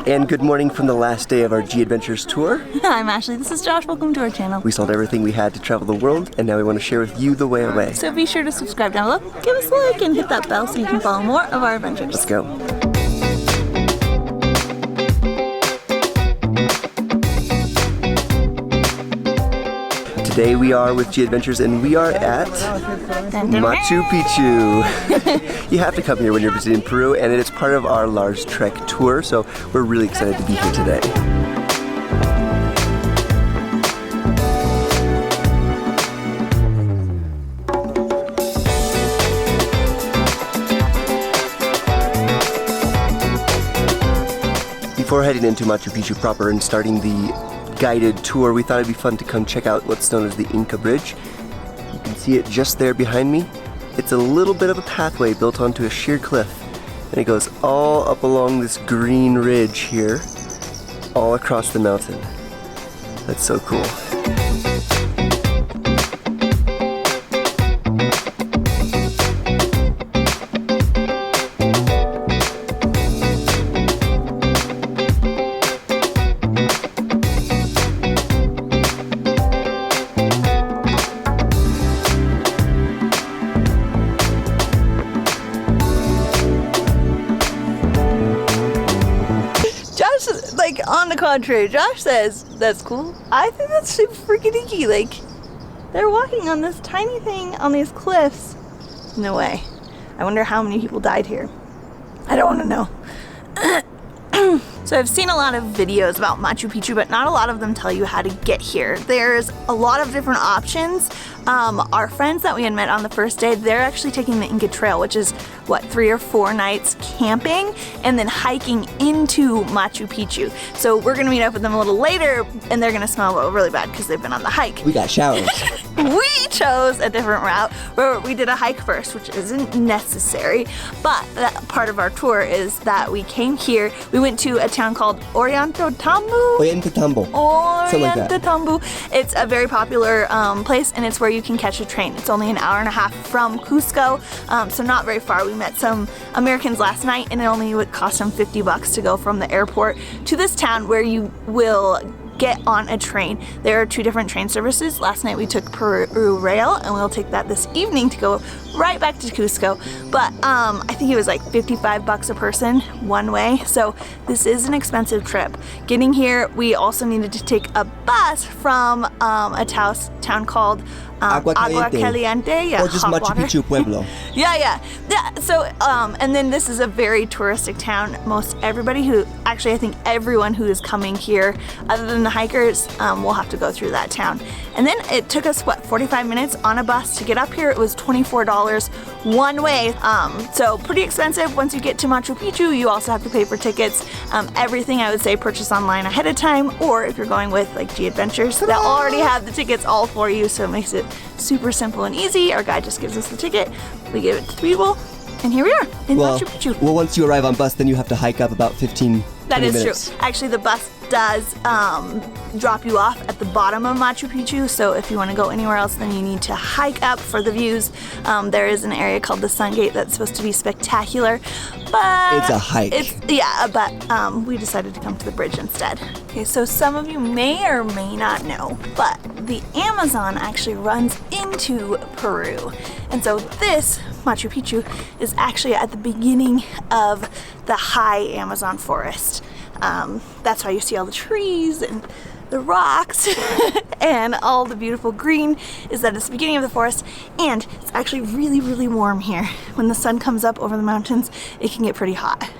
And good morning from the last day of our G Adventures tour. I'm Ashley, this is Josh, welcome to our channel. We sold everything we had to travel the world, and now we want to share with you the way away. So be sure to subscribe down below, give us a like, and hit that bell so you can follow more of our adventures. Let's go. Today we are with G Adventures and we are at Machu Picchu. You have to come here when you're visiting Peru, and it is part of our large trek tour, so we're really excited to be here today. Before heading into Machu Picchu proper and starting the guided tour, we thought it'd be fun to come check out what's known as the Inca Bridge. You can see it just there behind me. It's a little bit of a pathway built onto a sheer cliff, and it goes all up along this green ridge here, all across the mountain. That's so cool. On the contrary, Josh says that's cool. I think that's super freaking icky. Like, they're walking on this tiny thing on these cliffs. No way. I wonder how many people died here. I don't want to know. So I've seen a lot of videos about Machu Picchu, but not a lot of them tell you how to get here. There's a lot of different options. Our friends that we had met on the first day, they're actually taking the Inca Trail, which is, what, 3 or 4 nights camping and then hiking into Machu Picchu. So we're gonna meet up with them a little later, and they're gonna smell really bad because they've been on the hike. We got showers. We chose a different route where we did a hike first, which isn't necessary, but that part of our tour is that we came here, we went to a town called Ollantaytambo. It's a very popular place, and it's where you can catch a train. It's only an hour and a half from Cusco, so not very far. We met some Americans last night, and it only would cost them $50 to go from the airport to this town where you will get on a train. There are 2 different train services. Last night we took Peru Rail, and we'll take that this evening to go right back to Cusco. But I think it was like $55 a person one way, so this is an expensive trip. Getting here, we also needed to take a bus from a town called Agua Caliente, yeah, or just Machu Picchu Pueblo. yeah. So, and then this is a very touristic town. Most everybody I think everyone who is coming here, other than the hikers, will have to go through that town. And then it took us, 45 minutes on a bus to get up here. It was $24 one way. So pretty expensive. Once you get to Machu Picchu, you also have to pay for tickets. Everything I would say purchase online ahead of time, or if you're going with like G Adventures, they'll already have the tickets all for you, so it makes it super simple and easy. Our guide just gives us the ticket, we give it to people, and here we are in Machu Picchu. Well, once you arrive on bus, then you have to hike up about 15 That is minutes. true. Actually, the bus does drop you off at the bottom of Machu Picchu, so if you want to go anywhere else, then you need to hike up for the views. There is an area called the Sun Gate that's supposed to be spectacular, but it's a hike. But we decided to come to the bridge instead. Okay, so some of you may or may not know, but the Amazon actually runs into Peru, and so this Machu Picchu is actually at the beginning of the high Amazon forest. That's why you see all the trees and the rocks and all the beautiful green, is that it's the beginning of the forest, and it's actually really, really warm here. When the sun comes up over the mountains, it can get pretty hot.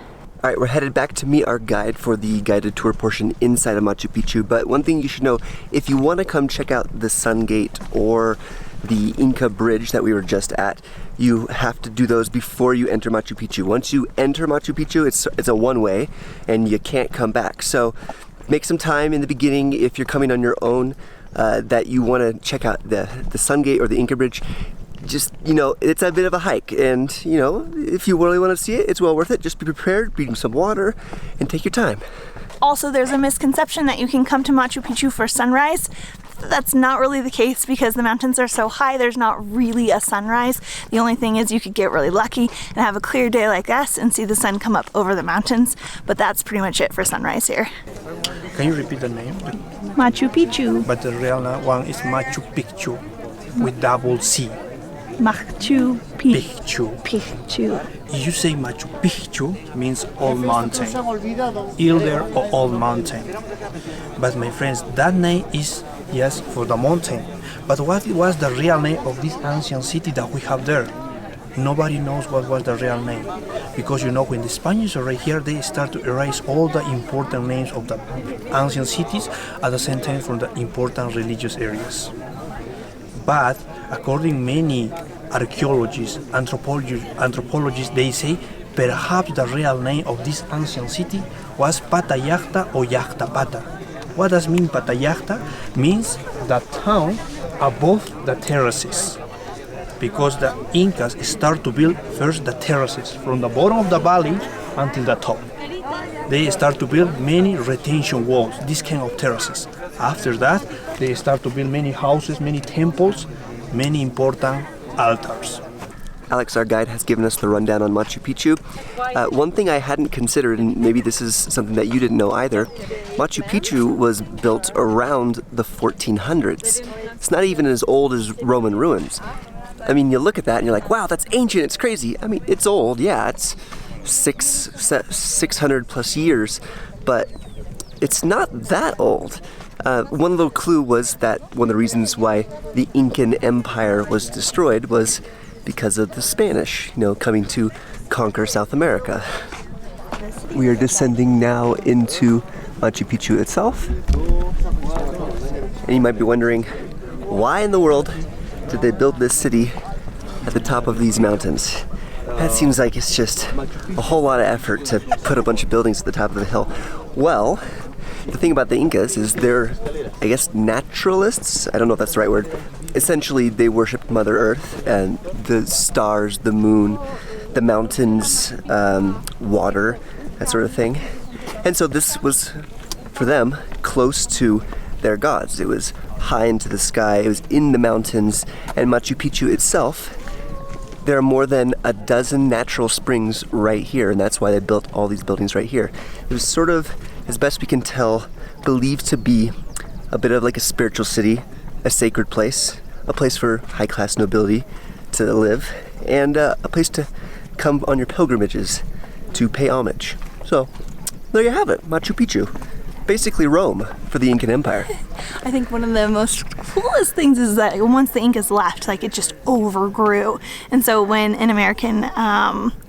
All right, we're headed back to meet our guide for the guided tour portion inside of Machu Picchu, but one thing you should know, if you want to come check out the Sun Gate or the Inca Bridge that we were just at, you have to do those before you enter Machu Picchu. Once you enter Machu Picchu, it's a one-way, and you can't come back. So make some time in the beginning if you're coming on your own, that you want to check out the Sun Gate or the Inca Bridge. Just, it's a bit of a hike, and if you really want to see it, it's well worth it. Just be prepared, bring some water, and take your time. Also, there's a misconception that you can come to Machu Picchu for sunrise. that that's not really the case because the mountains are so high, there's not really a sunrise. The only thing is you could get really lucky and have a clear day like us and see the sun come up over the mountains, but that's pretty much it for sunrise here. Can you repeat the name? Machu Picchu. But the real one is Machu Picchu with double C. Machu Picchu. Picchu. You say Machu Picchu means old mountain, elder or old mountain. But my friends, that name is, yes, for the mountain. But what was the real name of this ancient city that we have there? Nobody knows what was the real name. Because you know, when the Spaniards are right here, they start to erase all the important names of the ancient cities at the same time from the important religious areas. But according many archaeologists, anthropologists, they say perhaps the real name of this ancient city was Patayacta or Yactapata. What does mean Patayacta? Means the town above the terraces. Because the Incas start to build first the terraces from the bottom of the valley until the top. They start to build many retention walls, this kind of terraces. After that, they start to build many houses, many temples, many important altars. Alex, our guide, has given us the rundown on Machu Picchu. One thing I hadn't considered, and maybe this is something that you didn't know either, Machu Picchu was built around the 1400s. It's not even as old as Roman ruins. I mean, you look at that and you're like, wow, that's ancient, it's crazy. I mean, it's old, yeah, it's 600 plus years, but it's not that old. One little clue was that one of the reasons why the Incan Empire was destroyed was because of the Spanish, coming to conquer South America. We are descending now into Machu Picchu itself. And you might be wondering, why in the world did they build this city at the top of these mountains? That seems like it's just a whole lot of effort to put a bunch of buildings at the top of the hill. Well, the thing about the Incas is they're, I guess, naturalists? I don't know if that's the right word. Essentially, they worshipped Mother Earth and the stars, the moon, the mountains, water, that sort of thing. And so this was, for them, close to their gods. It was high into the sky, it was in the mountains, and Machu Picchu itself, there are more than a dozen natural springs right here, and that's why they built all these buildings right here. It was sort of, as best we can tell, believed to be a bit of like a spiritual city, a sacred place, a place for high-class nobility to live, and a place to come on your pilgrimages to pay homage. So, there you have it, Machu Picchu. Basically Rome for the Incan Empire. I think one of the most coolest things is that once the Incas left, it just overgrew. And so when an American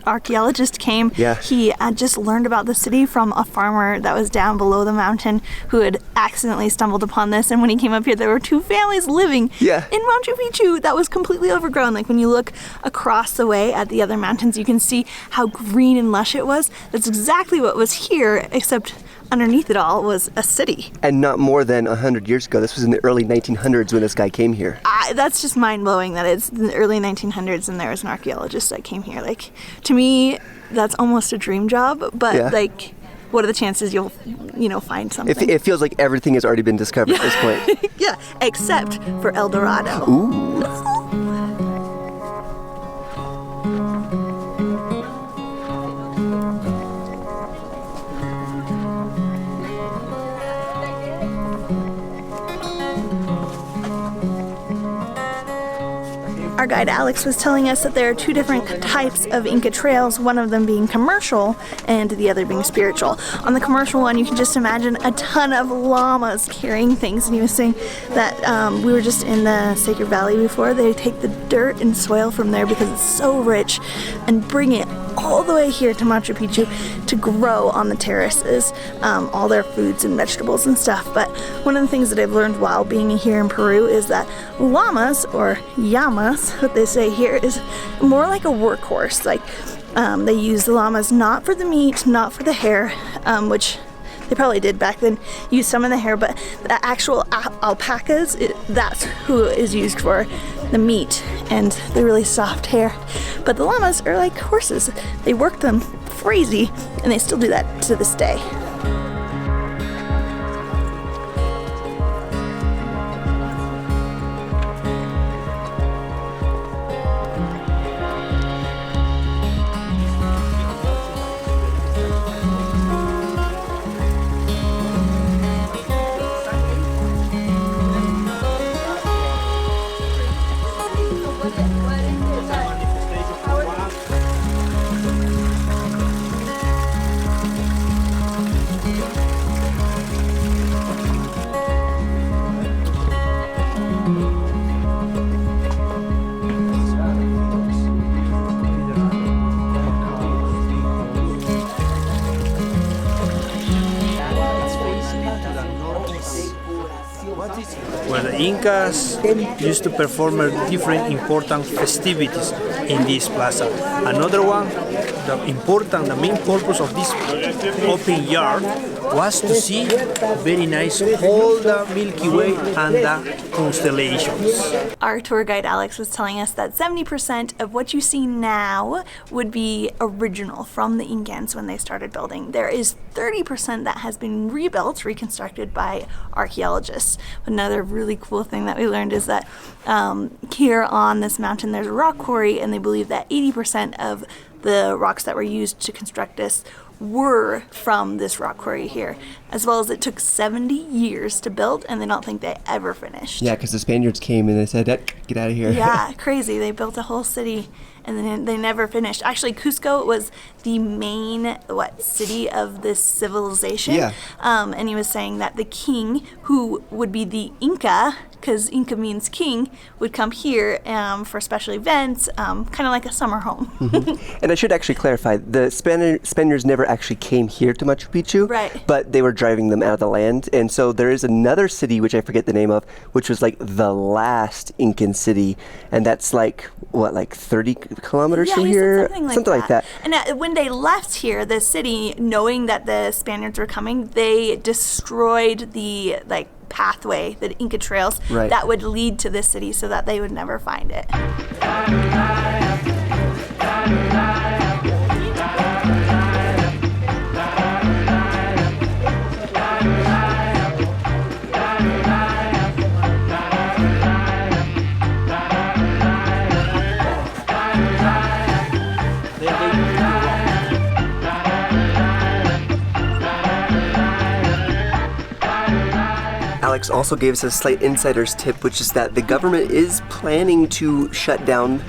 archaeologist came, he just learned about the city from a farmer that was down below the mountain who had accidentally stumbled upon this. And when he came up here, there were two families living in Machu Picchu that was completely overgrown. Like when you look across the way at the other mountains, you can see how green and lush it was. That's exactly what was here, except underneath it all was a city. And not more than 100 years ago. This was in the early 1900s when this guy came here. That's just mind-blowing that it's in the early 1900s and there was an archaeologist that came here. To me, that's almost a dream job, but what are the chances you'll, find something? It feels like everything has already been discovered at this point. Yeah, except for El Dorado. Ooh. Our guide Alex was telling us that there are two different types of Inca trails, one of them being commercial and the other being spiritual. On the commercial one, you can just imagine a ton of llamas carrying things, and he was saying that we were just in the Sacred Valley before. They take the dirt and soil from there because it's so rich and bring it all the way here to Machu Picchu to grow on the terraces, all their foods and vegetables and stuff. But one of the things that I've learned while being here in Peru is that llamas, or llamas, what they say here, is more like a workhorse. They use the llamas not for the meat, not for the hair, which they probably did back then, use some of the hair, but the actual alpacas, that's who is used for the meat and the really soft hair. But the llamas are like horses. They work them crazy, and they still do that to this day. where the Incas used to perform different important festivities in this plaza. Another one, the main purpose of this open yard was to see very nice all the Milky Way and the constellations. Our tour guide Alex was telling us that 70% of what you see now would be original from the Incans when they started building. There is 30% that has been rebuilt, reconstructed by archaeologists. Another really cool thing that we learned is that here on this mountain there's a rock quarry, and they believe that 80% of the rocks that were used to construct this were from this rock quarry here, as well as it took 70 years to build, and they don't think they ever finished. Yeah, because the Spaniards came and they said, get out of here. Yeah, crazy. They built a whole city and then they never finished. Actually, Cusco was the main city of this civilization. Yeah. And he was saying that the king, who would be the Inca, because Inca means king, would come here for special events, kind of like a summer home. And I should actually clarify, the Spaniards never actually came here to Machu Picchu, Right. but they were driving them out of the land. And so there is another city, which I forget the name of, which was like the last Incan city. And that's like, what, like 30 kilometers from he here? said Something like that. And when they left here, the city, knowing that the Spaniards were coming, they destroyed the pathway, the Inca trails, Right. that would lead to this city so that they would never find it. Alex also gave us a slight insider's tip, which is that the government is planning to shut down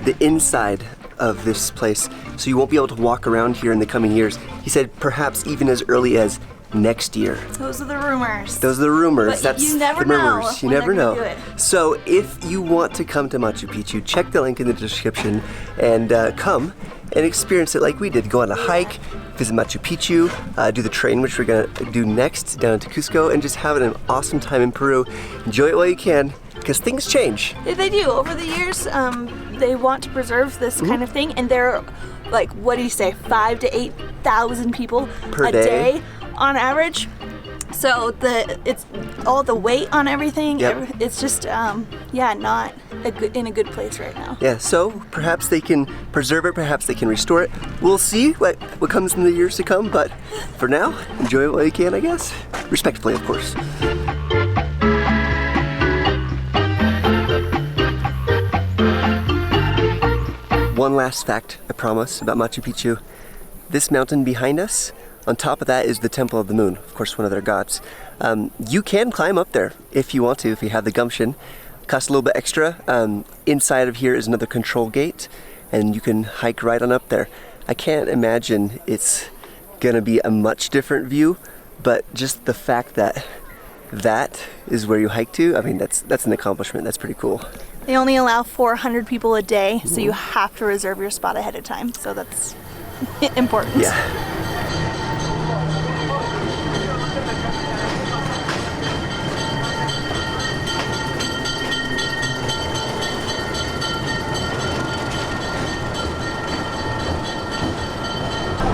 the inside of this place, so you won't be able to walk around here in the coming years. He said perhaps even as early as next year. Those are the rumors. Those are the rumors. But That's you never the know rumors. You when never they're gonna know. do it. So if you want to come to Machu Picchu, check the link in the description and come and experience it like we did. Go on a hike, visit Machu Picchu, do the train, which we're gonna do next, down to Cusco, and just have an awesome time in Peru. Enjoy it while you can, because things change. They do. Over the years, they want to preserve this kind of thing, and there are, like, what do you say, 5,000 to 8,000 people Per a day on average. So it's all the weight on everything. Yep. It's just not in a good place right now. Yeah, so perhaps they can preserve it, perhaps they can restore it. We'll see what comes in the years to come, but for now, enjoy it while you can, I guess. Respectfully, of course. One last fact, I promise, about Machu Picchu. This mountain behind us, on top of that is the Temple of the Moon, of course one of their gods. You can climb up there if you want to, if you have the gumption. Costs a little bit extra. Inside of here is another control gate, and you can hike right on up there. I can't imagine it's gonna be a much different view, but just the fact that that is where you hike to, I mean, that's an accomplishment. That's pretty cool. They only allow 400 people a day, so you have to reserve your spot ahead of time. So that's important. Yeah.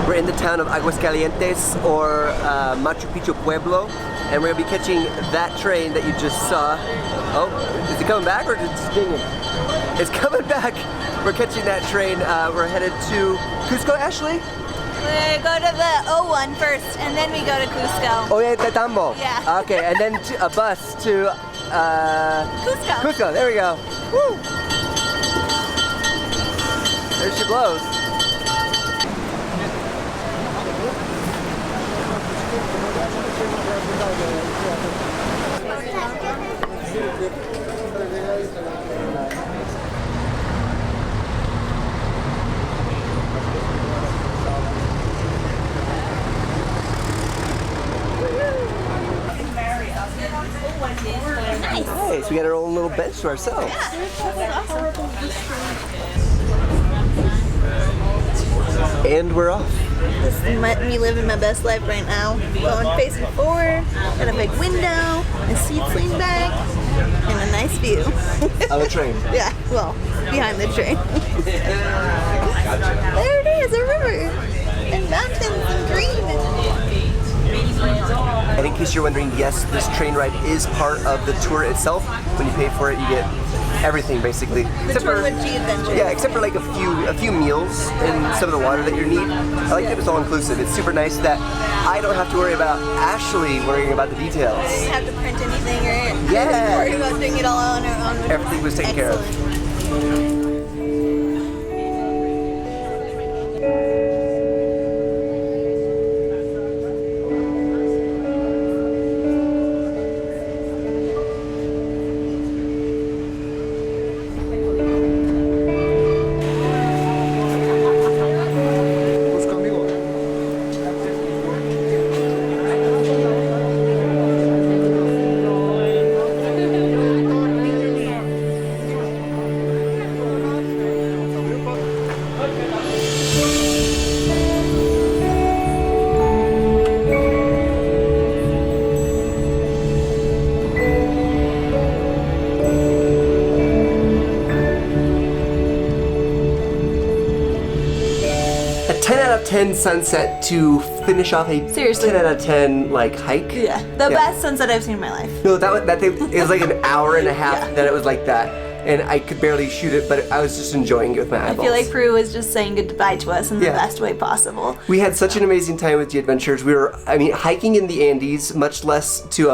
We're in the town of Aguascalientes, or Machu Picchu Pueblo, and we're gonna be catching that train that you just saw. Oh, is it coming back or is it dinging? It's coming back. We're catching that train. We're headed to Cusco, Ashley? We go to the O1 first, and then we go to Cusco. Oh yeah, Tatambo. Yeah. Okay, and then a bus to Cusco. Cusco. There we go. Woo! There she blows. Nice, we got our own little bench to ourselves. Yeah, that's awesome. And we're off. This is me living my best life right now. Going facing forward, got a big window, a seats lean back, and a nice view. Of a train. Yeah, well, behind the train. There it is, a river, and mountains and green. And in case you're wondering, yes, this train ride is part of the tour itself. When you pay for it, you get everything basically. The tour with G Adventure. Yeah, except for like a few meals and some of the water that you need. I like that it's all inclusive. It's super nice that I don't have to worry about Ashley worrying about the details. I didn't have to print anything or Yeah. worry about doing it all on our own. Everything was taken care of. A 10 out of 10 sunset to finish off a Seriously. 10 out of 10 like hike. Yeah, the best sunset I've seen in my life. No, that thing, it was like an hour and a half that it was like that. And I could barely shoot it, but I was just enjoying it with my eyeballs. I feel like Peru was just saying goodbye to us in the best way possible. We had such an amazing time with the adventures. We were, I mean, hiking in the Andes, much less to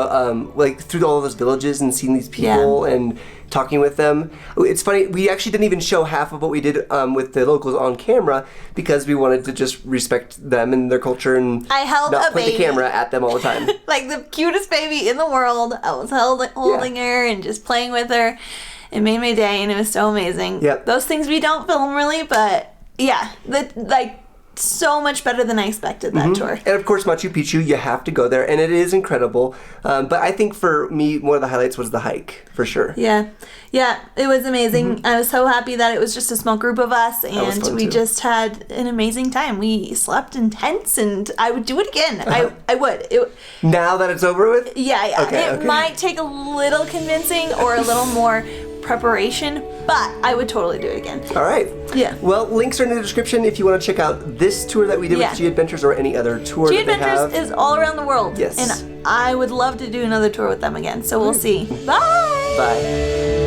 like through all those villages and seeing these people and talking with them. It's funny, we actually didn't even show half of what we did with the locals on camera because we wanted to just respect them and their culture and I held not a point baby. the camera at them all the time. Like the cutest baby in the world. I was holding her and just playing with her. It made my day and it was so amazing. Yep. Those things we don't film really, but yeah, like so much better than I expected that tour. And of course, Machu Picchu, you have to go there, and it is incredible. But I think for me, one of the highlights was the hike, for sure. Yeah, it was amazing. I was so happy that it was just a small group of us, was and fun we too. just had an amazing time. We slept in tents, and I would do it again. I would. Now that it's over with? Yeah. Okay, It might take a little convincing or a little more preparation, but I would totally do it again. All right. Yeah. Well, links are in the description if you want to check out this tour that we did with G Adventures or any other tour G that they have. Adventures is all around the world. Yes. And I would love to do another tour with them again, so we'll see. Bye! Bye.